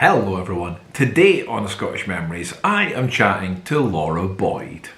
Hello everyone. Today on Scottish Memories, I am chatting to Laura Boyd.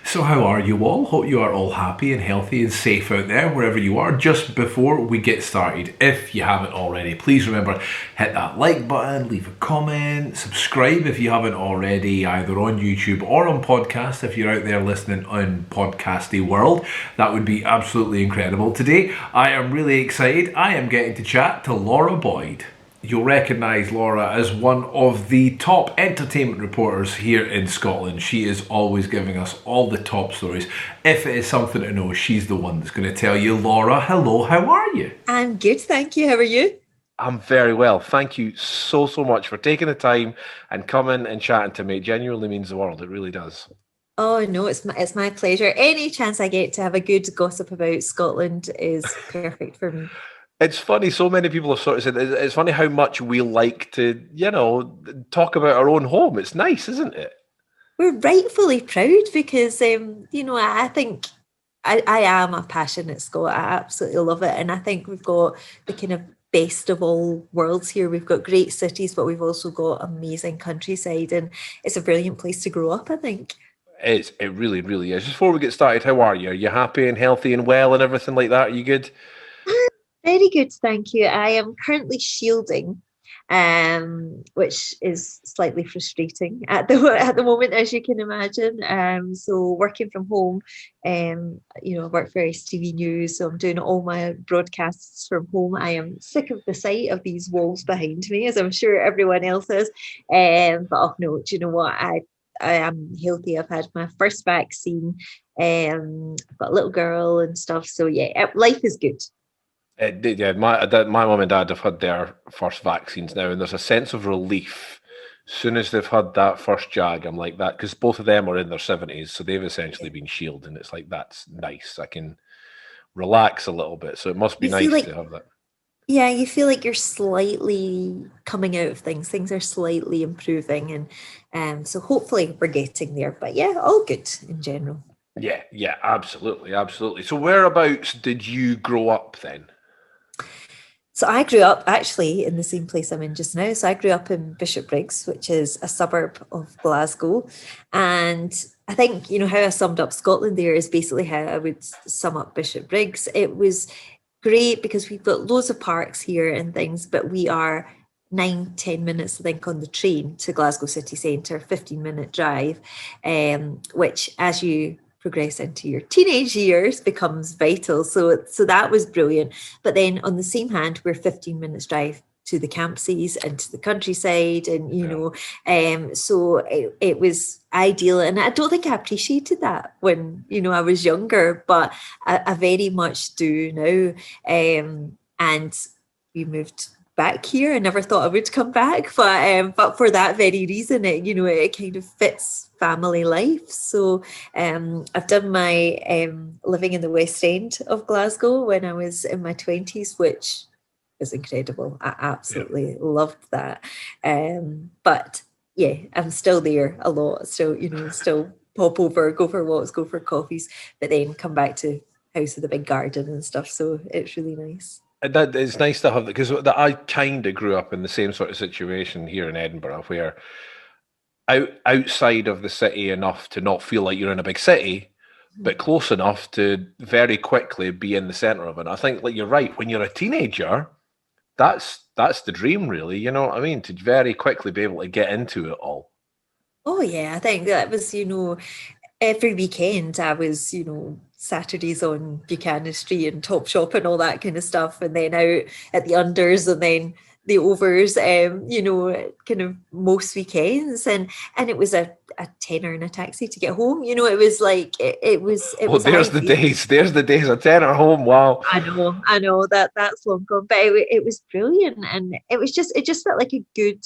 So how are you all? Hope you are all happy and healthy and safe out there wherever you are. Just before we get started, if you haven't already, please remember, hit that like button, leave a comment, subscribe if you haven't already, either on YouTube or on podcast if you're out there listening on Podcasty World. That would be absolutely incredible. Today, I am really excited. I am getting to chat to Laura Boyd. You'll recognise Laura as one of the top entertainment reporters here in Scotland. She is always giving us all the top stories. If it is something to know, she's the one that's going to tell you. Laura, hello, how are you? I'm good, thank you. How are you? I'm very well. Thank you so much for taking the time and coming and chatting to me. It genuinely means the world. It really does. Oh no, it's my pleasure. Any chance I get to have a good gossip about Scotland is perfect for me. It's funny, so many people have sort of said, it's funny how much we like to, talk about our own home. It's nice, isn't it? We're rightfully proud because, I think I am a passionate Scot. I absolutely love it. And I think we've got the kind of best of all worlds here. We've got great cities, but we've also got amazing countryside. And it's a brilliant place to grow up, I think. It really, really is. Just before we get started, how are you? Are you happy and healthy and well and everything like that? Are you good? Very good, thank you. I am currently shielding, which is slightly frustrating at the moment, as you can imagine. So working from home, I work for STV News, so I'm doing all my broadcasts from home. I am sick of the sight of these walls behind me, as I'm sure everyone else is. But oh no, do you know what? I am healthy. I've had my first vaccine. I've got a little girl and stuff. So yeah, life is good. It did, yeah. My mum and dad have had their first vaccines now, and there's a sense of relief as soon as they've had that first jag. I'm like that because both of them are in their 70s, so they've essentially been shielded, and it's like that's nice. I can relax a little bit, so it must be nice to have that. Yeah, you feel like you're slightly coming out of things. Things are slightly improving, and so hopefully we're getting there. But yeah, all good in general. Yeah, absolutely. So whereabouts did you grow up then? So I grew up actually in the same place I'm in just now. So I grew up in Bishopbriggs, which is a suburb of Glasgow. And I think, how I summed up Scotland there is basically how I would sum up Bishopbriggs. It was great because we've got loads of parks here and things, but we are 9-10 minutes, I think, on the train to Glasgow city centre, 15-minute drive, which as you progress into your teenage years becomes vital. So that was brilliant. But then on the same hand, we're 15 minutes drive to the campsies and to the countryside, and so it was ideal. And I don't think I appreciated that when I was younger, but I very much do now. And we moved back here. I never thought I would come back, but for that very reason, it kind of fits family life. So I've done my living in the West End of Glasgow when I was in my 20s, which was incredible. I absolutely loved that. But yeah, I'm still there a lot. So, still pop over, go for walks, go for coffees, but then come back to house with a big garden and stuff. So it's really nice. That it's nice to have that because I kind of grew up in the same sort of situation here in Edinburgh, where outside of the city enough to not feel like you're in a big city, but close enough to very quickly be in the centre of it. I think, like, you're right. When you're a teenager, that's the dream, really. You know what I mean? To very quickly be able to get into it all. Oh yeah, I think that was, every weekend I was, Saturdays on Buchanan Street and Topshop and all that kind of stuff, and then out at the unders and then the overs, kind of most weekends, and it was a tenner in a taxi to get home. It was like it was. There's the days. There's the days. A tenner home. Wow. I know that's long gone, but it was brilliant, and it just felt like a good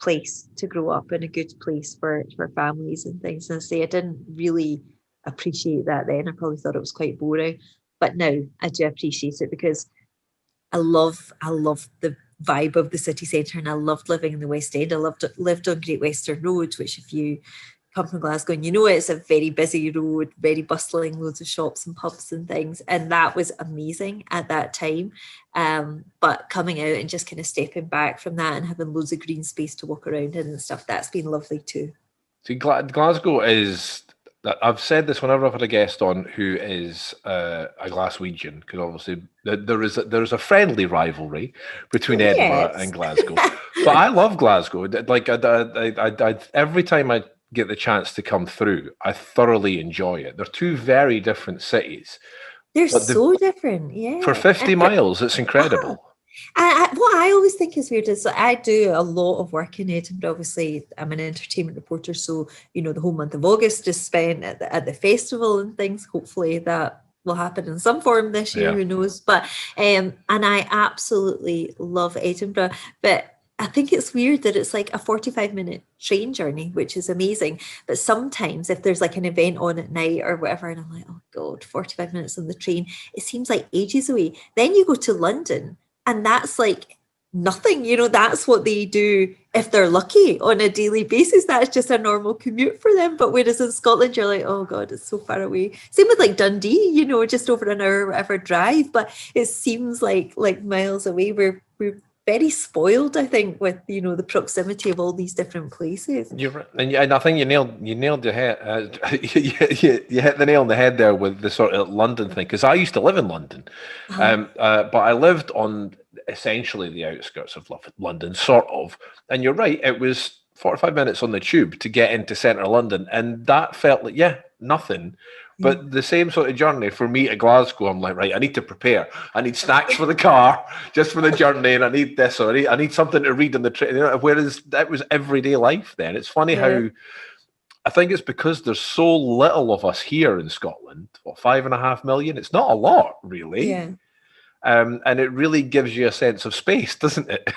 place to grow up and a good place for families and things. And I say I didn't really appreciate that then. I probably thought it was quite boring, but now I do appreciate it because I love the vibe of the city centre, and I loved living in the West End. Lived on Great Western Road, which if you come from Glasgow, and you know it's a very busy road, very bustling, loads of shops and pubs and things, and that was amazing at that time. But coming out and just kind of stepping back from that and having loads of green space to walk around in and stuff, that's been lovely too. See, Glasgow is. I've said this whenever I've had a guest on who is a Glaswegian, because obviously there is a friendly rivalry between Edinburgh and Glasgow. But I love Glasgow. Like I every time I get the chance to come through, I thoroughly enjoy it. They're two very different cities. They're so different, yeah. For 50 miles, it's incredible. What I always think is weird is I do a lot of work in Edinburgh. Obviously, I'm an entertainment reporter, so the whole month of August is spent at the festival and things. Hopefully, that will happen in some form this year. Who knows? But and I absolutely love Edinburgh, but I think it's weird that it's like a 45-minute train journey, which is amazing. But sometimes if there's like an event on at night or whatever, and I'm like, oh God, 45 minutes on the train, it seems like ages away. Then you go to London and that's like nothing, that's what they do if they're lucky on a daily basis. That's just a normal commute for them. But whereas in Scotland, you're like, oh God, it's so far away. Same with like Dundee, just over an hour or whatever drive, but it seems like miles away. We're very spoiled, I think, with the proximity of all these different places. You're right, and I think you nailed the head. You hit the nail on the head there with the sort of London thing. Because I used to live in London, but I lived on essentially the outskirts of London, sort of. And you're right, it was 45 minutes on the tube to get into centre London, and that felt like nothing. But the same sort of journey for me to Glasgow, I'm like, right, I need to prepare. I need snacks for the car, just for the journey, and I need this, or I need something to read on the train. Whereas that was everyday life then. It's funny how, I think it's because there's so little of us here in Scotland, 5.5 million? It's not a lot, really. Yeah. And it really gives you a sense of space, doesn't it?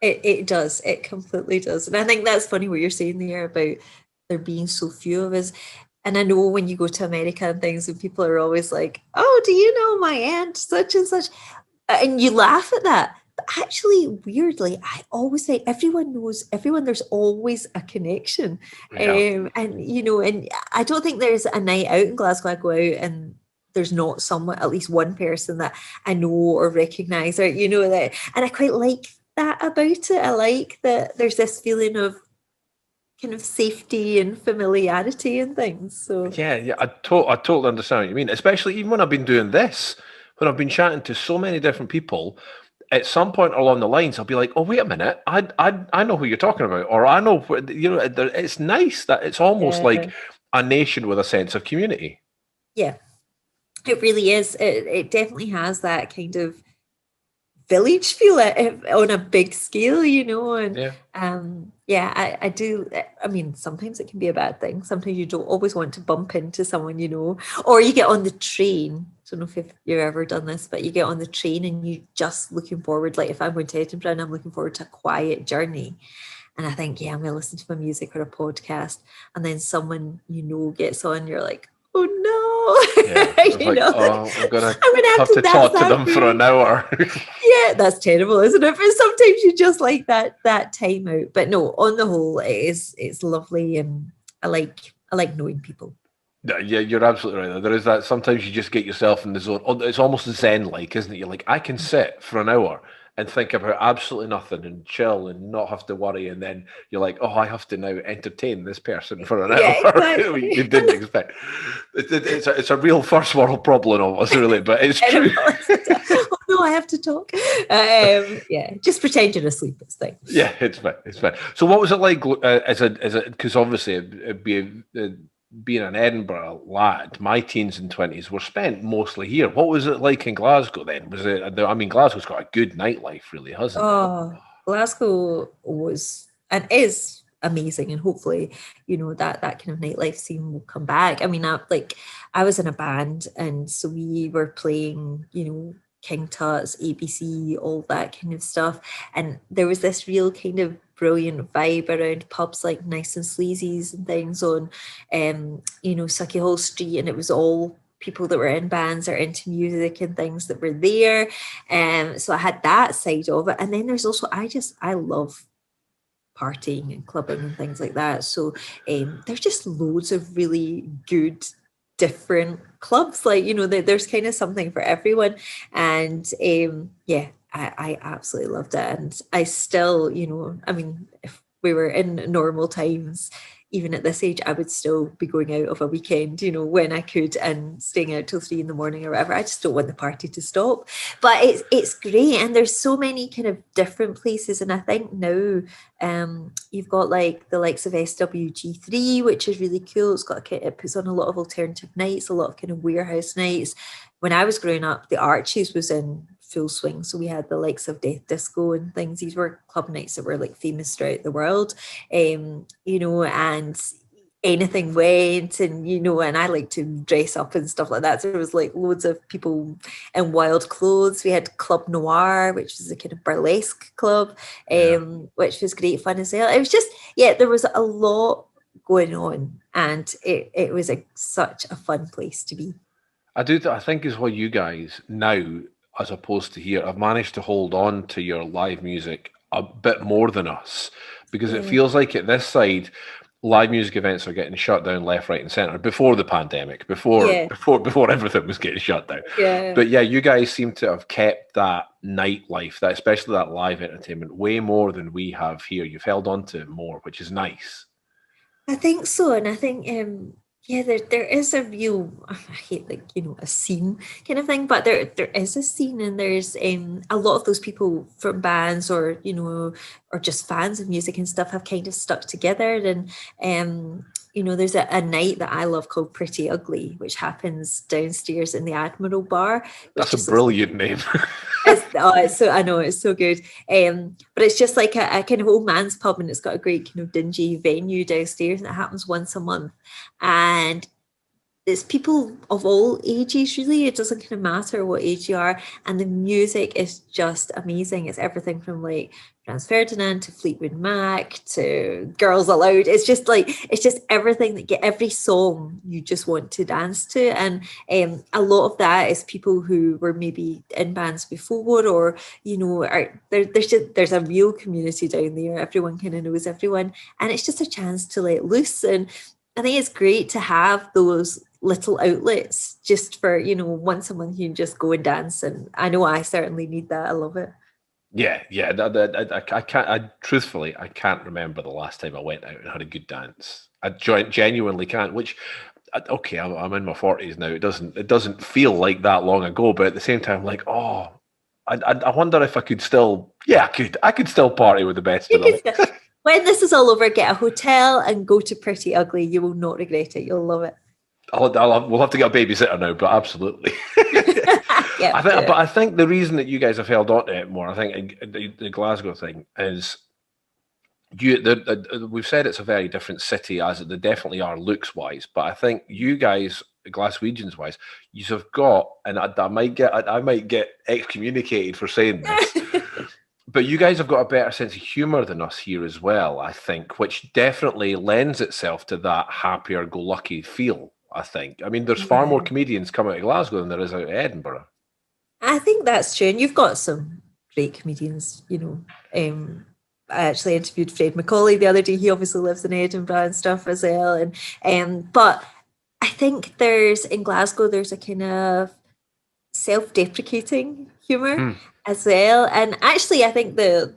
It does. It completely does. And I think that's funny what you're saying there about there being so few of us. And I know when you go to America and things, and people are always like, oh, do you know my aunt such and such? And you laugh at that. But actually, weirdly, I always say everyone knows everyone. There's always a connection. And I don't think there's a night out in Glasgow I go out and there's not someone, at least one person that I know or recognise, or that. And I quite like that about it. I like that there's this feeling of kind of safety and familiarity and things. So I totally understand what you mean, especially even when I've been doing this, when I've been chatting to so many different people. At some point along the lines, I'll be like, oh, wait a minute, I know who you're talking about, or I know, it's nice that it's almost like a nation with a sense of community. Yeah, it really is. It definitely has that kind of village feel on a big scale, and I do. I mean, sometimes it can be a bad thing. Sometimes you don't always want to bump into someone, or you get on the train. I don't know if you've ever done this, but you get on the train and you just looking forward, like if I'm going to Edinburgh and I'm looking forward to a quiet journey, and I think, I'm going to listen to my music or a podcast, and then someone gets on, you're like, oh no, I'm gonna have to talk to them for an hour. Yeah, that's terrible, isn't it? But sometimes you just like that time out. But no, on the whole, it's lovely, and I like knowing people. Yeah, you're absolutely right. There is that. Sometimes you just get yourself in the zone. It's almost Zen-like, isn't it? You're like, I can sit for an hour and think about absolutely nothing and chill and not have to worry. And then you're like, oh, I have to now entertain this person for an hour. Exactly. You didn't expect. It's a real first world problem almost, really, but it's true. Oh, no, I have to talk. Just pretend you're asleep. It's fine. Yeah, it's fine. So what was it like because obviously it'd be being an Edinburgh lad, my teens and 20s were spent mostly here. What was it like in Glasgow then? Glasgow's got a good nightlife, really, hasn't it? Glasgow was and is amazing, and hopefully, that kind of nightlife scene will come back. I mean, I was in a band, and so we were playing, King Tut's, ABC, all that kind of stuff. And there was this real kind of brilliant vibe around pubs like Nice and Sleazy's and things on, Sucky Hall Street. And it was all people that were in bands or into music and things that were there. So I had that side of it. And then there's also, I love partying and clubbing and things like that. So there's just loads of really good different clubs. Like, you know, there's kind of something for everyone. And yeah, I absolutely loved it. And I still, you know, I mean, if we were in normal times, even at this age, I would still be going out of a weekend, you know, when I could, and staying out till 3 in the morning or whatever. I just don't want the party to stop. But it's great, and there's so many kind of different places. And I think now you've got like the likes of SWG3, which is really cool. It puts on a lot of alternative nights, a lot of kind of warehouse nights. When I was growing up, the Archies was in full swing. So we had the likes of Death Disco and things. These were club nights that were like famous throughout the world, you know, and anything went. And, you know, and I like to dress up and stuff like that. So there was like loads of people in wild clothes. We had Club Noir, which was a kind of burlesque club, which was great fun as well. It was just, yeah, there was a lot going on, and it was such a fun place to be. I think as well, you guys now, as opposed to here, I've managed to hold on to your live music a bit more than us, because it feels like at this side, live music events are getting shut down left, right, and centre before the pandemic, before everything was getting shut down. Yeah. But yeah, you guys seem to have kept that nightlife, that especially that live entertainment, way more than we have here. You've held on to it more, which is nice. I think so, and I think yeah, there is a real, I hate like, you know, a scene kind of thing, but there is a scene, and there's a lot of those people from bands, or, you know, or just fans of music and stuff, have kind of stuck together. And you know, there's a night that I love called Pretty Ugly, which happens downstairs in the Admiral Bar. That's a brilliant name. It's so, I know, it's so good. But it's just like a kind of old man's pub, and it's got a great kind of dingy venue downstairs, and it happens once a month. And it's people of all ages, really. It doesn't kind of matter what age you are, and the music is just amazing. It's everything from like Franz Ferdinand to Fleetwood Mac to Girls Aloud. It's just everything that every song you just want to dance to. And a lot of that is people who were maybe in bands before, or, you know, there's a real community down there. Everyone kind of knows everyone, and it's just a chance to let loose. And I think it's great to have those little outlets just for, you know, once a month you can just go and dance. And I know I certainly need that. I love it. Yeah. Truthfully, I can't remember the last time I went out and had a good dance. I genuinely can't. Which, okay, I'm in my 40s now. It doesn't feel like that long ago. But at the same time, like, I wonder if I could still. Yeah, I could still party with the best of them. When this is all over, get a hotel and go to Pretty Ugly. You will not regret it. You'll love it. We'll have to get a babysitter now, but absolutely. I think the reason that you guys have held on to it more, I think the Glasgow thing is, we've said it's a very different city, as they definitely are looks wise, but I think you guys, Glaswegians wise, you have got, and I might get excommunicated for saying this. But you guys have got a better sense of humour than us here as well, I think, which definitely lends itself to that happier-go-lucky feel, I think. I mean, there's far more comedians coming out of Glasgow than there is out of Edinburgh. I think that's true. And you've got some great comedians, you know. I actually interviewed Fred Macaulay the other day. He obviously lives in Edinburgh and stuff as well. But I think in Glasgow, there's a kind of self-deprecating humour as well. And actually, I think the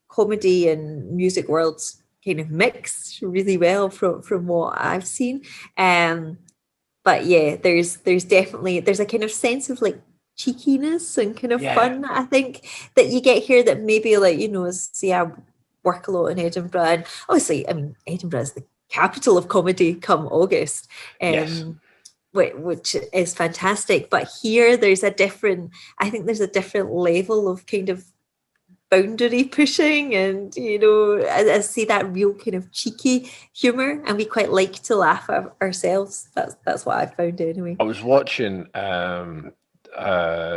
comedy and music worlds kind of mix really well from what I've seen. But yeah, there's definitely a kind of sense of like cheekiness and kind of fun, I think, that you get here, that maybe, like, you know, see, I work a lot in Edinburgh, and obviously, I mean, Edinburgh is the capital of comedy come August. Which is fantastic. But here there's a different level of kind of boundary pushing, and, you know, I see that real kind of cheeky humour, and we quite like to laugh at ourselves. That's what I found anyway. I was watching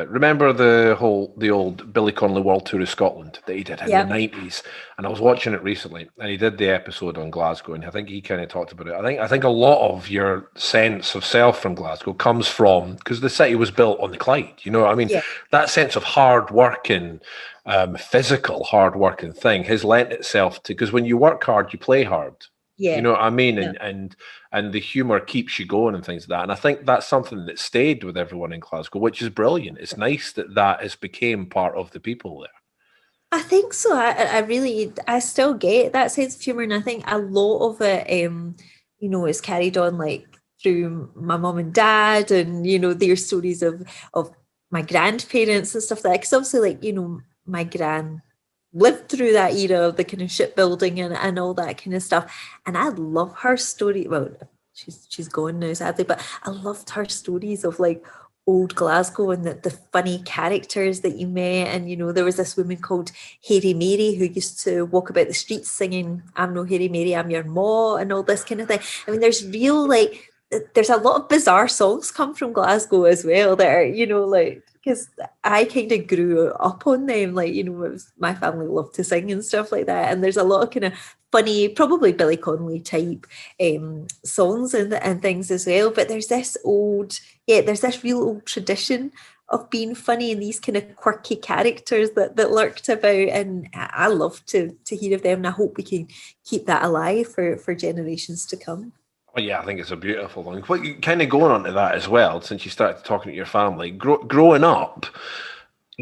remember the old Billy Connolly World Tour of Scotland that he did in the 90s, and I was watching it recently, and he did the episode on Glasgow, and I think he kind of talked about it. I think a lot of your sense of self from Glasgow comes from because the city was built on the Clyde. You know what I mean? Yeah. That sense of hard working, physical hard working thing has lent itself to, because when you work hard, you play hard. Yeah. You know what I mean? Yeah. And the humour keeps you going and things like that. And I think that's something that stayed with everyone in Glasgow, which is brilliant. It's nice that has became part of the people there. I think so. I still get that sense of humour, and I think a lot of it, is carried on like through my mum and dad, and their stories of my grandparents and stuff like that. Because obviously, like my gran lived through that era of the kind of shipbuilding and all that kind of stuff, and I love her story. Well, she's gone now, sadly, but I loved her stories of like old Glasgow and the funny characters that you met. And there was this woman called Hairy Mary who used to walk about the streets singing "I'm no Hairy Mary, I'm your ma" and all this kind of thing. I mean, there's a lot of bizarre songs come from Glasgow as well that are because I kind of grew up on them, my family loved to sing and stuff like that, and there's a lot of kind of funny, probably Billy Connolly type songs and things as well. But there's this real old tradition of being funny and these kind of quirky characters that lurked about, and I love to hear of them, and I hope we can keep that alive for generations to come. Oh, yeah, I think it's a beautiful one. What, kind of going on to that as well, since you started talking to your family, growing up,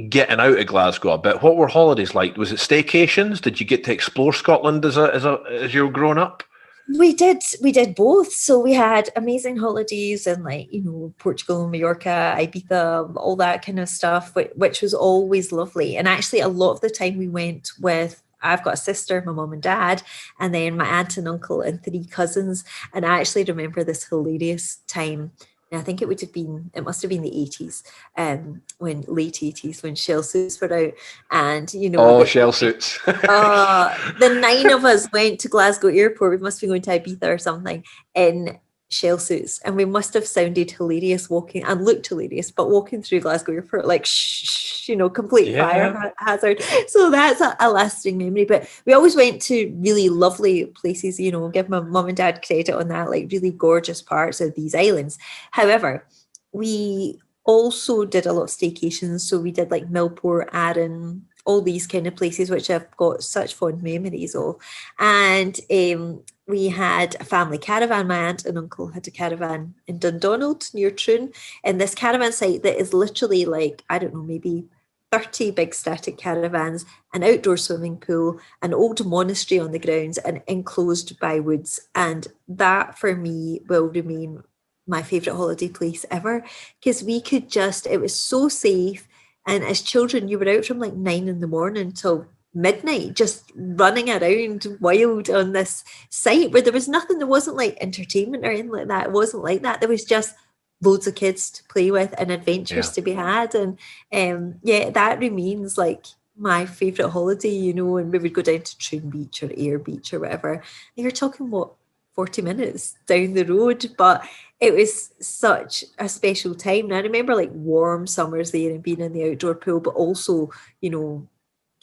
getting out of Glasgow a bit, what were holidays like? Was it staycations? Did you get to explore Scotland as you were growing up? We did both. So we had amazing holidays in Portugal, Mallorca, Ibiza, all that kind of stuff, which was always lovely. And actually a lot of the time we went with, I've got a sister, my mum and dad, and then my aunt and uncle and 3 cousins. And I actually remember this hilarious time. And I think it must have been the 80s, late 80s, when shell suits were out. And, shell suits. The 9 of us went to Glasgow Airport. We must be going to Ibiza or something in shell suits, and we must have sounded hilarious and looked hilarious, but walking through Glasgow Airport like complete fire hazard. So that's a lasting memory. But we always went to really lovely places, give my mum and dad credit on that, like really gorgeous parts of these islands. However, we also did a lot of staycations. So we did like Millport, Arran, all these kind of places, which I've got such fond memories of. And we had a family caravan. My aunt and uncle had a caravan in Dundonald near Troon, and this caravan site that is literally like, I don't know, maybe 30 big static caravans, an outdoor swimming pool, an old monastery on the grounds, and enclosed by woods. And that for me will remain my favourite holiday place ever, because it was so safe. And as children, you were out from like 9 a.m. till midnight, just running around wild on this site where there was nothing. There wasn't like entertainment or anything like that. It wasn't like that. There was just loads of kids to play with and adventures to be had. And that remains like my favourite holiday, and we would go down to Troon Beach or Ayr Beach or whatever. And you're talking, 40 minutes down the road, but it was such a special time. And I remember like warm summers there and being in the outdoor pool, but also,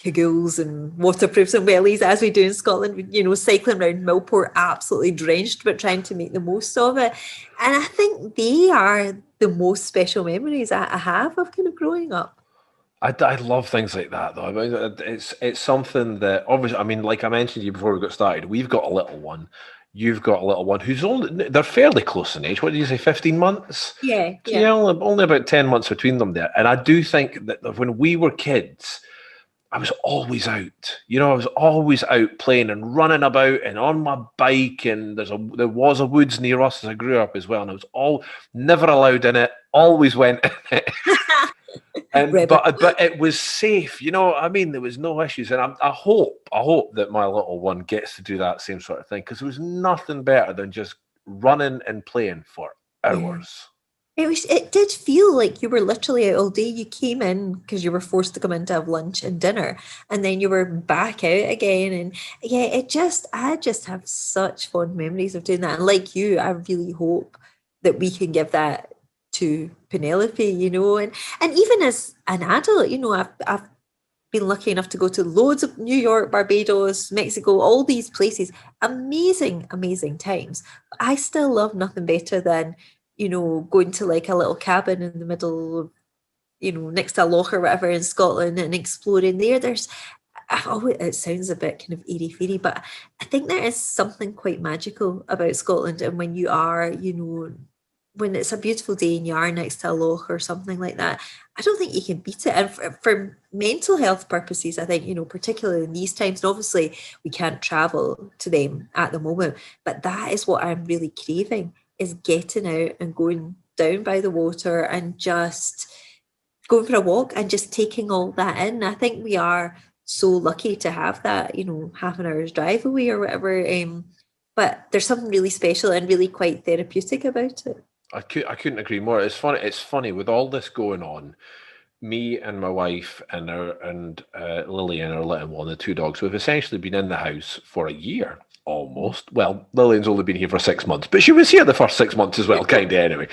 cagoules and waterproofs and wellies as we do in Scotland, cycling around Millport absolutely drenched, but trying to make the most of it. And I think they are the most special memories I have of kind of growing up. I love things like that, though. I mean, it's something that, obviously, I mean, like I mentioned to you before we got started, we've got a little one. You've got a little one who's they're fairly close in age. What did you say, 15 months? Yeah. Only about 10 months between them there. And I do think that when we were kids, I was always out. I was always out playing and running about and on my bike. And there was a woods near us as I grew up as well. And I was never allowed in it, always went in it. But it was safe, I mean, there was no issues, and I hope that my little one gets to do that same sort of thing, because there was nothing better than just running and playing for hours. It did feel like you were literally out all day. You came in because you were forced to come in to have lunch and dinner, and then you were back out again. And I just have such fond memories of doing that. And like you, I really hope that we can give that to Penelope, you know, and even as an adult, you know, I've been lucky enough to go to loads of New York, Barbados, Mexico, all these places. Amazing, amazing times. But I still love nothing better than, you know, going to like a little cabin in the middle of, you know, next to a loch or whatever in Scotland and exploring there. Oh, it sounds a bit kind of airy-fairy, but I think there is something quite magical about Scotland. And when you are, you know, when it's a beautiful day and you are next to a loch or something like that, I don't think you can beat it. And for mental health purposes, I think, you know, particularly in these times, and obviously we can't travel to them at the moment, but that is what I'm really craving, is getting out and going down by the water and just going for a walk and just taking all that in. I think we are so lucky to have that, you know, half an hour's drive away or whatever. But there's something really special and really quite therapeutic about it. I couldn't agree more. It's funny. It's funny with all this going on. Me and my wife and Lily and our little one, the two dogs, we've essentially been in the house for a year almost. Well, Lillian's only been here for 6 months, but she was here the first 6 months as well, kind of anyway.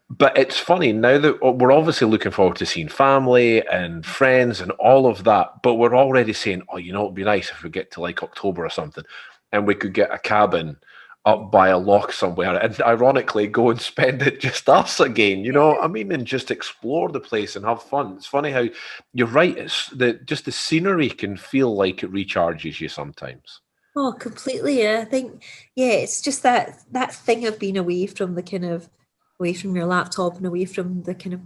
But it's funny now that we're obviously looking forward to seeing family and friends and all of that, but we're already saying, oh, you know, it'd be nice if we get to like October or something and we could get a cabin up by a loch somewhere and ironically go and spend it just us again, you know what I mean? And just explore the place and have fun. It's funny how you're right. It's just the scenery can feel like it recharges you sometimes. Oh, completely. I think, yeah, it's just that thing of being away from the kind of away from your laptop and away from the kind of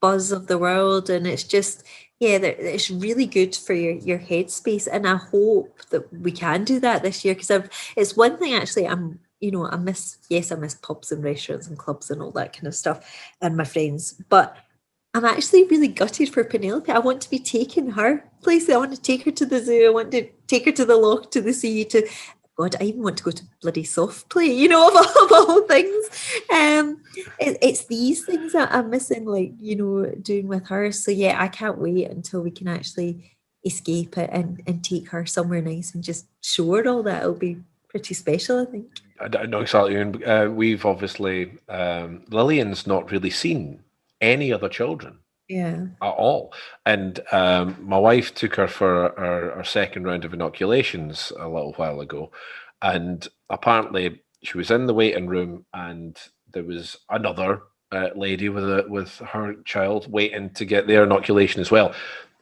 buzz of the world. And it's just, yeah, it's really good for your headspace. And I hope that we can do that this year, because it's one thing actually I miss pubs and restaurants and clubs and all that kind of stuff and my friends, but I'm actually really gutted for Penelope. I want to be taking her places. I want to take her to the zoo. I want to take her to the loch, to the sea, to God, I even want to go to bloody soft play, you know, of all things. It's these things that I'm missing, like, you know, doing with her. So yeah, I can't wait until we can actually escape it and take her somewhere nice and just show her all that. It'll be pretty special, I think. I know exactly. And we've obviously, Lillian's not really seen any other children. Yeah. At all. And my wife took her for our second round of inoculations a little while ago. And apparently she was in the waiting room and there was another lady with her child waiting to get their inoculation as well.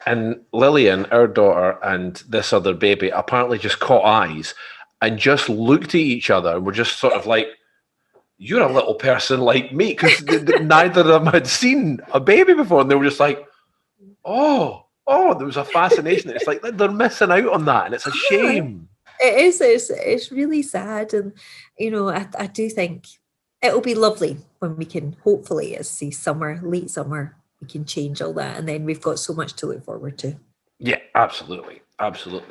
And Lillian, our daughter, and this other baby apparently just caught eyes and just looked at each other and were just sort of like, you're a little person like me, because neither of them had seen a baby before, and they were just like, oh, there was a fascination. It's like they're missing out on that, and it's a shame. It is. It's really sad, and you know, I do think it'll be lovely when we can, hopefully, late summer, we can change all that, and then we've got so much to look forward to. Yeah, absolutely.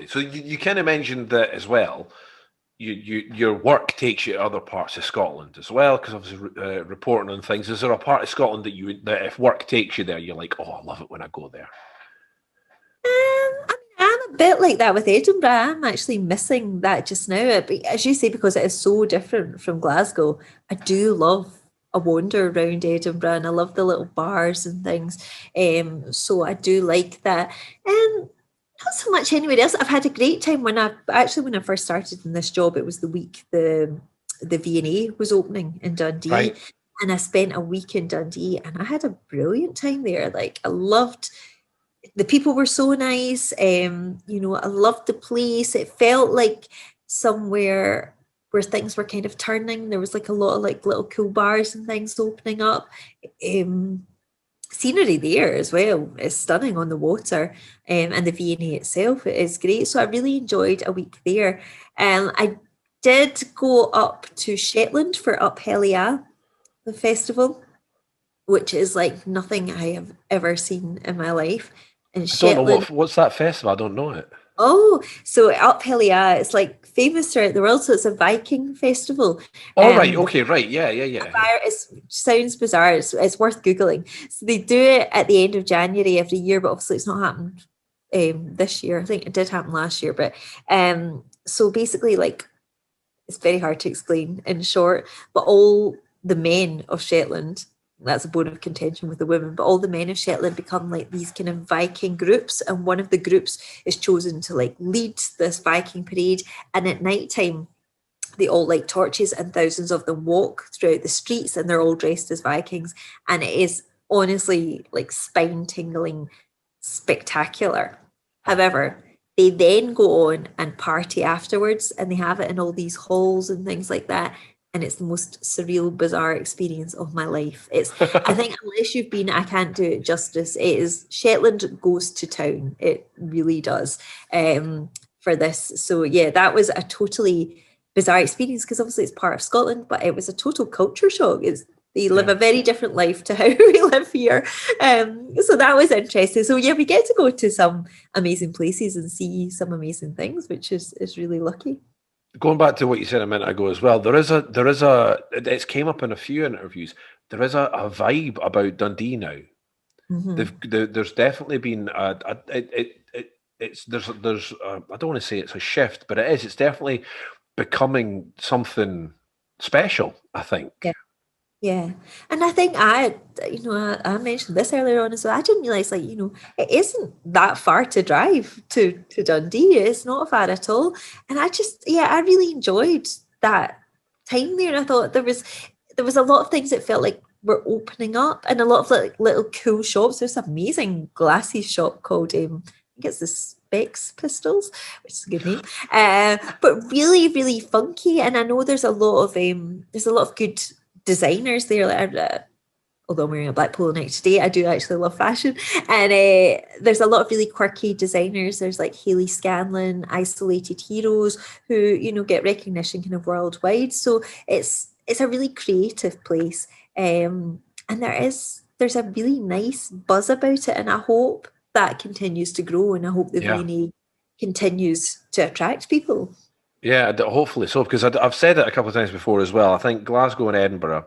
So you kind of mentioned that as well. Your work takes you to other parts of Scotland as well, because obviously reporting on things. Is there a part of Scotland that if work takes you there, you're like, oh, I love it when I go there? I'm a bit like that with Edinburgh. I'm actually missing that just now. As you say, because it is so different from Glasgow, I do love a wander around Edinburgh and I love the little bars and things. So I do like that. Not so much anywhere else. I've had a great time when I first started in this job, it was the week the V&A was opening in Dundee. Right. And I spent a week in Dundee and I had a brilliant time there. Like, I loved, the people were so nice. You know, I loved the place. It felt like somewhere where things were kind of turning. There was like a lot of like little cool bars and things opening up. Scenery there as well is stunning on the water, and the V&A itself is great. So I really enjoyed a week there. I did go up to Shetland for Up Helliah, the festival, which is like nothing I have ever seen in my life. And Shetland, don't know what's that festival. I don't know it. Oh, so Up Helliah, it's like famous throughout the world. So it's a Viking festival. Oh, right. Okay, right. Yeah. It sounds bizarre. It's worth Googling. So they do it at the end of January every year, but obviously it's not happened this year. I think it did happen last year. But so basically, like, it's very hard to explain in short, but all the men of Shetland that's a bone of contention with the women, but all the men of Shetland become like these kind of Viking groups, and one of the groups is chosen to like lead this Viking parade, and at night time they all light torches and thousands of them walk throughout the streets and they're all dressed as Vikings, and it is honestly like spine tingling spectacular. However, they then go on and party afterwards, and they have it in all these halls and things like that. And it's the most surreal, bizarre experience of my life. It's, I think, unless you've been, I can't do it justice. It is, Shetland goes to town. It really does, for this. So yeah, that was a totally bizarre experience, because obviously it's part of Scotland, but it was a total culture shock. They live a very different life to how we live here. So that was interesting. So yeah, we get to go to some amazing places and see some amazing things, which is really lucky. Going back to what you said a minute ago as well, it's came up in a few interviews. There is a vibe about Dundee now. There's definitely been there's I don't want to say it's a shift, but it is. It's definitely becoming something special, I think. Yeah. And I think I mentioned this earlier on as well. I didn't realize, like, it isn't that far to drive to Dundee. It's not far at all. And I really enjoyed that time there. And I thought there was a lot of things that felt like were opening up, and a lot of like little cool shops. There's an amazing glassy shop called I think it's the Specs Pistols, which is a good name, but really, really funky. And I know there's a lot of good designers there. Although I'm wearing a black polo neck today, I do actually love fashion, and there's a lot of really quirky designers. There's like Hayley Scanlon, Isolated Heroes, who get recognition kind of worldwide. So it's a really creative place, and there's a really nice buzz about it, and I hope that continues to grow, and I hope the V&A continues to attract people. Yeah, hopefully so, because I've said it a couple of times before as well. I think Glasgow and Edinburgh,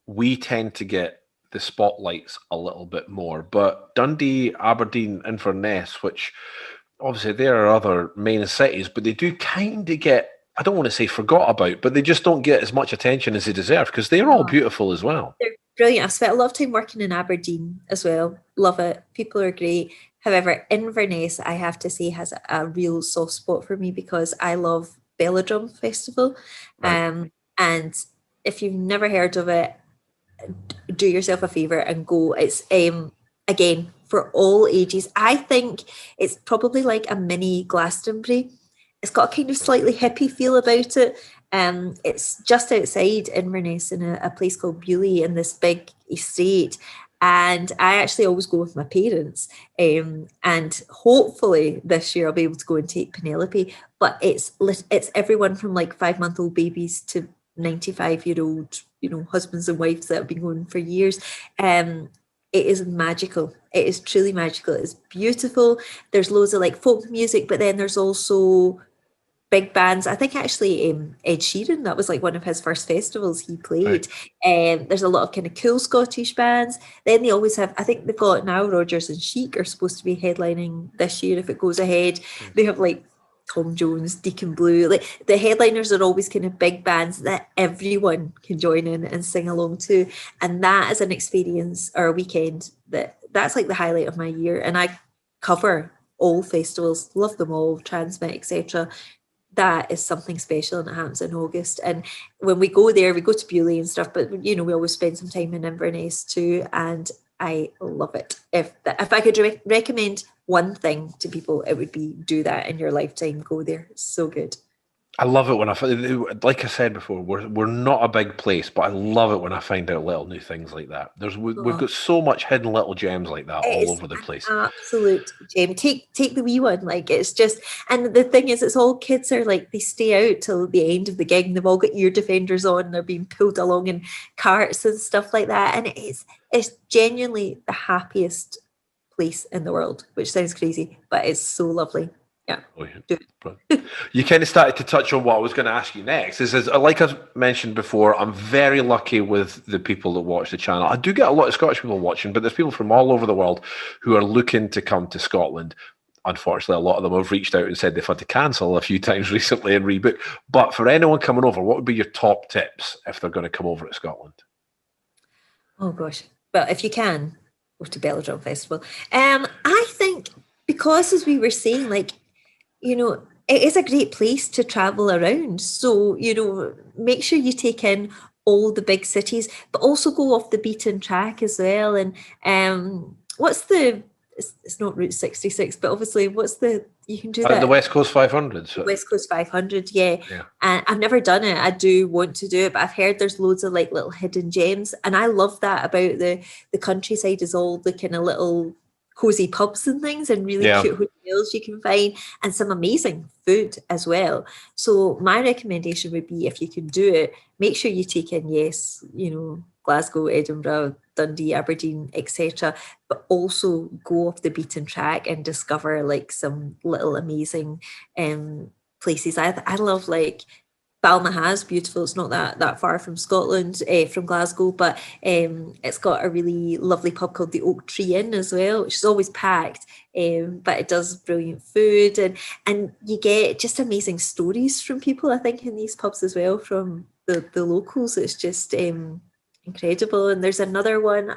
we tend to get the spotlights a little bit more. But Dundee, Aberdeen, Inverness, which obviously there are other main cities, but they do kind of get, I don't want to say forgot about, but they just don't get as much attention as they deserve, because they're all beautiful as well. They're brilliant. I've spent a lot of time working in Aberdeen as well. Love it. People are great. However, Inverness, I have to say, has a real soft spot for me, because I love Belladrum Festival. Right. And if you've never heard of it, do yourself a favour and go. It's again for all ages. I think it's probably like a mini Glastonbury. It's got a kind of slightly hippie feel about it. It's just outside Inverness in a place called Bewley, in this big estate. And I actually always go with my parents. And hopefully this year I'll be able to go and take Penelope. But it's everyone from like 5-month-old babies to 95-year-old, husbands and wives that have been going for years. It is magical. It is truly magical. It's beautiful. There's loads of like folk music, but then there's also big bands. I think actually Ed Sheeran, that was like one of his first festivals he played. There's a lot of kind of cool Scottish bands. Then they always have, I think they've got now Rodgers and Chic are supposed to be headlining this year if it goes ahead. They have like Tom Jones, Deacon Blue. Like the headliners are always kind of big bands that everyone can join in and sing along to. And that is an experience or a weekend that's like the highlight of my year. And I cover all festivals, love them all, Transmit, etc. That is something special, and it happens in August. And when we go there, we go to Bewley and stuff, but we always spend some time in Inverness too, and I love it. If I could recommend one thing to people, it would be do that in your lifetime. Go there. It's so good. I love it when like I said before, we're not a big place, but I love it when I find out little new things like that. We've got so much hidden little gems like that all over the place. Absolute gem. Take the wee one. Like it's just, and the thing is, it's all kids are like, they stay out till the end of the gig, and they've all got ear defenders on. And they're being pulled along in carts and stuff like that, and it's genuinely the happiest place in the world, which sounds crazy, but it's so lovely. Yeah. Oh, yeah. You kind of started to touch on what I was going to ask you next. Is like I mentioned before, I'm very lucky with the people that watch the channel. I do get a lot of Scottish people watching, but there's people from all over the world who are looking to come to Scotland. Unfortunately, a lot of them have reached out and said they've had to cancel a few times recently and rebook. But for anyone coming over, what would be your top tips if they're going to come over to Scotland? Oh gosh, Well, if you can, go to Belladrum Festival. I think because, as we were saying, like, it is a great place to travel around. So, make sure you take in all the big cities, but also go off the beaten track as well. And it's not Route 66, but obviously you can do that. The West Coast 500. So. West Coast 500, yeah. And I've never done it. I do want to do it, but I've heard there's loads of like little hidden gems. And I love that about the countryside, is all the kind of little cozy pubs and things, and really cute hotels you can find, and some amazing food as well. So my recommendation would be, if you can do it, make sure you take in, Glasgow, Edinburgh, Dundee, Aberdeen, etc., but also go off the beaten track and discover like some little amazing places. I love like Balmaha's beautiful. It's not that far from Scotland, from Glasgow, but it's got a really lovely pub called the Oak Tree Inn as well, which is always packed, but it does brilliant food, and you get just amazing stories from people, I think, in these pubs as well, from the locals. It's just incredible. And there's another one,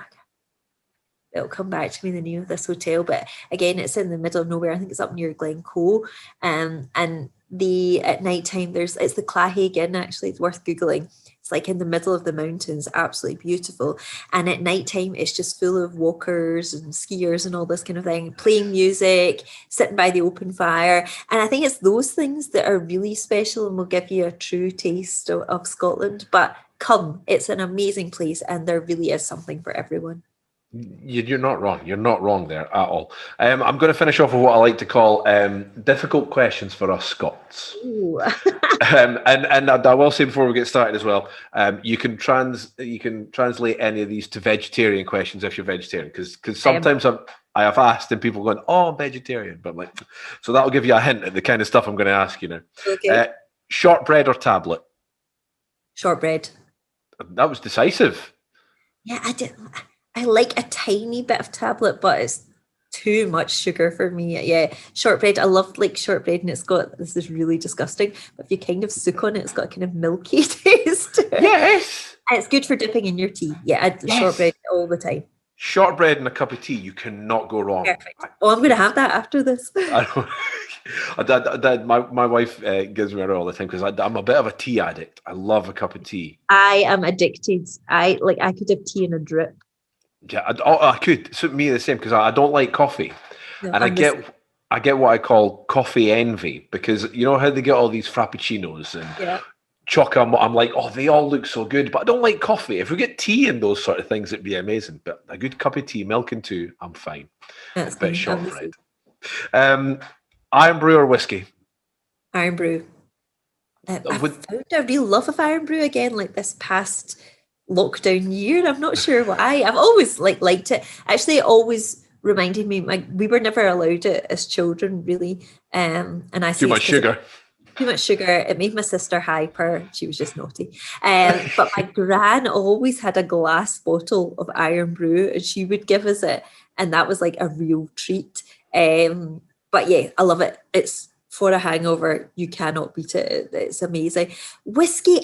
it'll come back to me, the name of this hotel, but again, it's in the middle of nowhere. I think it's up near Glencoe, and at night time it's the Clahaig Inn. Actually, it's worth googling. It's like in the middle of the mountains, absolutely beautiful. And at night time, it's just full of walkers and skiers and all this kind of thing, playing music, sitting by the open fire. And I think it's those things that are really special and will give you a true taste of Scotland. But come, it's an amazing place, and there really is something for everyone. You're not wrong. You're not wrong there at all. I'm going to finish off with what I like to call difficult questions for us Scots. And I will say before we get started as well, you can translate any of these to vegetarian questions if you're vegetarian, because sometimes I have asked and people going, "Oh, I'm vegetarian," but so that'll give you a hint at the kind of stuff I'm going to ask you now. Okay. Shortbread or tablet? Shortbread. That was decisive. Yeah, I like a tiny bit of tablet, but it's too much sugar for me. Yeah, shortbread. I love like shortbread, and this is really disgusting, but if you kind of soak on it, it's got a kind of milky taste. Yes. And it's good for dipping in your tea. Yeah, shortbread all the time. Shortbread and a cup of tea, you cannot go wrong. Perfect. Oh, I'm going to have that after this. My wife gives me a roll all the time because I'm a bit of a tea addict. I love a cup of tea. I am addicted. I could have tea in a drip. Yeah, I could. Suit me the same, because I don't like coffee, and I get what I call coffee envy, because you know how they get all these frappuccinos and chocolate. I'm like, oh, they all look so good, but I don't like coffee. If we get tea and those sort of things, it'd be amazing. But a good cup of tea, milk and two, I'm fine. That's a bit shortbread. Iron brew or whiskey? Iron brew. I found a real love of Iron brew again, like this past lockdown year. I'm not sure why. I've always liked it. Actually, it always reminded me, we were never allowed it as children, really. And I too much sugar. Too much sugar. It made my sister hyper. She was just naughty. But my gran always had a glass bottle of Iron brew, and she would give us it, and that was like a real treat. But yeah, I love it. It's for a hangover, you cannot beat it. It's amazing. Whiskey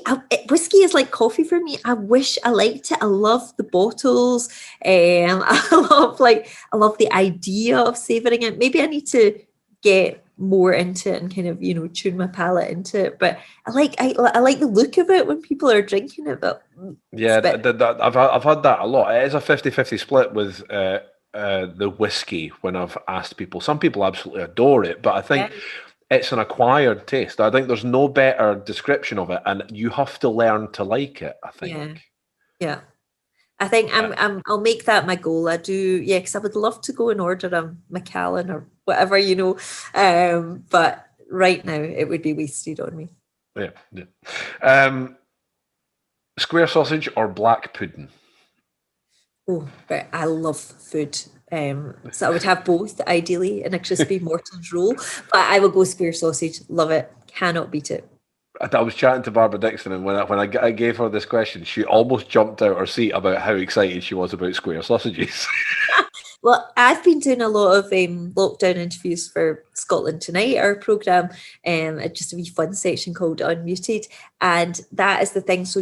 is like coffee for me. I wish I liked it. I love the bottles. I love the idea of savouring it. Maybe I need to get more into it and kind of tune my palate into it. But I like the look of it when people are drinking it. But yeah, I've had that a lot. It is a 50-50 split with the whiskey when I've asked people. Some people absolutely adore it, but I think it's an acquired taste. I think there's no better description of it, and you have to learn to like it, I think. Yeah. I think I'll make that my goal. I do, because I would love to go and order a Macallan or whatever, but right now it would be wasted on me. Yeah. Square sausage or black pudding? Oh, but I love food. So I would have both, ideally, in a crispy Morton's roll. But I will go square sausage. Love it. Cannot beat it. I was chatting to Barbara Dixon, and when I gave her this question, she almost jumped out her seat about how excited she was about square sausages. Well, I've been doing a lot of lockdown interviews for Scotland Tonight, our programme, just a wee fun section called Unmuted. And that is the thing. So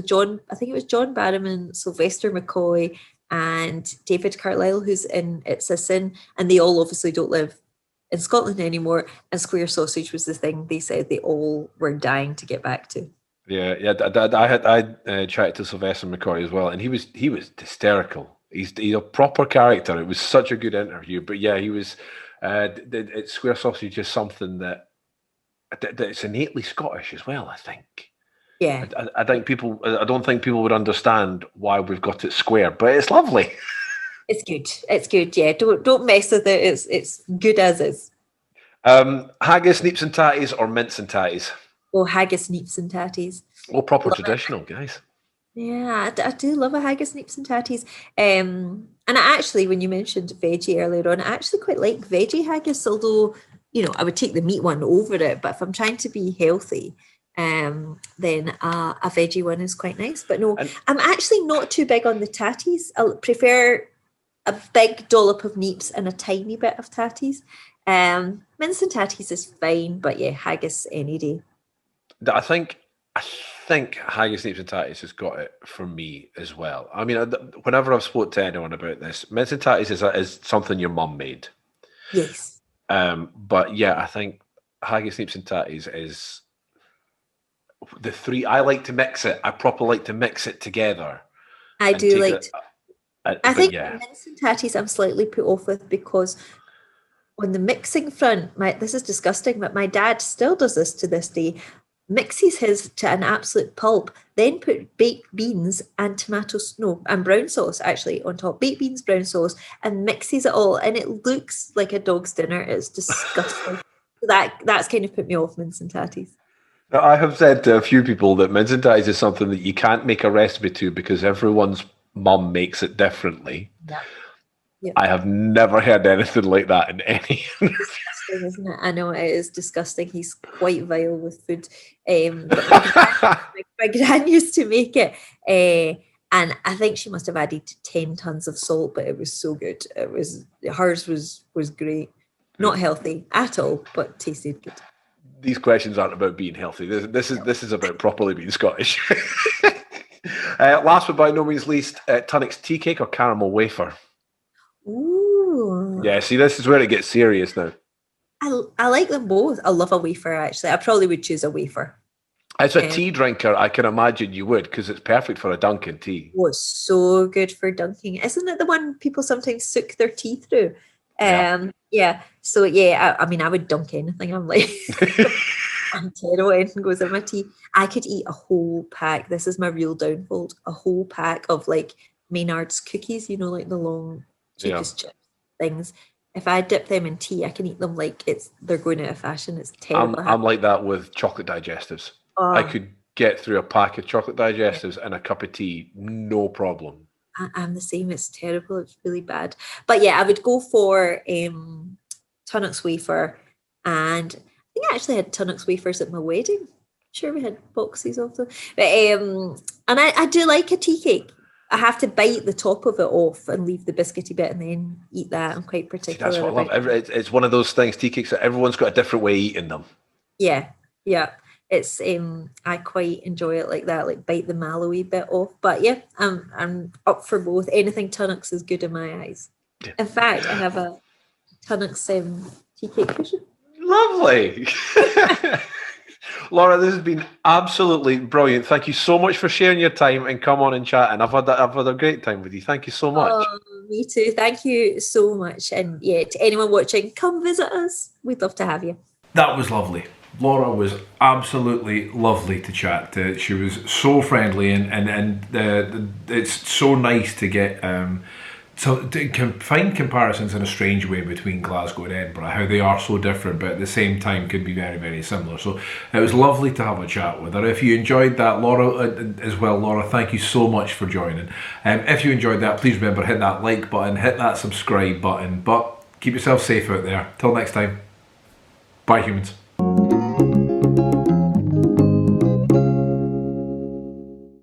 I think it was John Barrowman, Sylvester McCoy, and David Carlisle, who's in It's a Sin, and they all obviously don't live in Scotland anymore. And square sausage was the thing they said they all were dying to get back to. Yeah. I chatted to Sylvester McCoy as well, and he was hysterical. He's a proper character. It was such a good interview. But yeah, he was. It's square sausage is something that it's innately Scottish as well, I think. Yeah. I think people. I don't think people would understand why we've got it square, but it's lovely. It's good. It's good. Yeah. Don't mess with it. It's good as is. Haggis, neeps and tatties, or mince and tatties? Oh, haggis, neeps and tatties. Oh, proper traditional, guys. Yeah, I do love a haggis, neeps and tatties. And I actually, when you mentioned veggie earlier on, I actually quite like veggie haggis, although, I would take the meat one over it. But if I'm trying to be healthy, then a veggie one is quite nice. But no, I'm actually not too big on the tatties. I prefer a big dollop of neeps and a tiny bit of tatties. Mince and tatties is fine, but yeah, haggis any day. I think haggis, neeps and tatties has got it for me as well. I mean, whenever I've spoke to anyone about this, mince and tatties is something your mum made. Yes. But yeah, I think haggis, neeps and tatties is the three. I like to mix it. I properly like to mix it together. I do like. I think yeah. mince and tatties I'm slightly put off with because on the mixing front, this is disgusting, but my dad still does this to this day. Mixes his to an absolute pulp, then put baked beans and and brown sauce actually on top. Baked beans, brown sauce, and mixes it all, and it looks like a dog's dinner. It's disgusting. That's kind of put me off mince and tatties. Now, I have said to a few people that mince and tatties is something that you can't make a recipe to because everyone's mum makes it differently. Yeah. Yep. I have never heard anything like that in any. Disgusting, isn't it? I know it is disgusting. He's quite vile with food. But my gran used to make it, and I think she must have added 10 tons of salt, but it was so good. Hers was great. Not healthy at all, but tasted good. These questions aren't about being healthy. This is about properly being Scottish. Last but by no means least, Tunnock's tea cake or caramel wafer? Ooh. Yeah, see, this is where it gets serious now. I like them both. I love a wafer, actually. I probably would choose a wafer. As a tea drinker, I can imagine you would, because it's perfect for a Dunkin' tea. Oh, it's so good for dunking. Isn't it the one people sometimes soak their tea through? Yeah. So, yeah, I mean, I would dunk anything. I'm like, I'm terrible. Anything goes in my tea. I could eat a whole pack. This is my real downfall. A whole pack of, like, Maynard's cookies, like the long cheapest chip things. If I dip them in tea, I can eat them like they're going out of fashion. It's terrible. I'm like that with chocolate digestives. I could get through a pack of chocolate digestives and a cup of tea, no problem. I'm the same. It's terrible. It's really bad. But yeah, I would go for Tunnock's wafer, and I think I actually had Tunnock's wafers at my wedding. I'm sure we had boxes of them. But, and I do like a tea cake. I have to bite the top of it off and leave the biscuity bit and then eat that. I'm quite particular. See, that's what I love. It's one of those things, tea cakes, that everyone's got a different way of eating them. Yeah. It's I quite enjoy it like that, like bite the mallowy bit off. But yeah, I'm up for both. Anything Tunnock's is good in my eyes. Yeah. In fact, I have a Tunnock's tea cake cushion. Lovely. Laura, this has been absolutely brilliant. Thank you so much for sharing your time and come on and chat. And I've had a great time with you. Thank you so much. Oh, me too. Thank you so much. And yeah, to anyone watching, come visit us. We'd love to have you. That was lovely. Laura was absolutely lovely to chat to. She was so friendly and it's so nice to get to find comparisons in a strange way between Glasgow and Edinburgh, how they are so different but at the same time can be very, very similar. So it was lovely to have a chat with her. If you enjoyed that, Laura as well, Laura, thank you so much for joining. If you enjoyed that, please remember, hit that like button, hit that subscribe button, but keep yourself safe out there. Till next time, bye humans.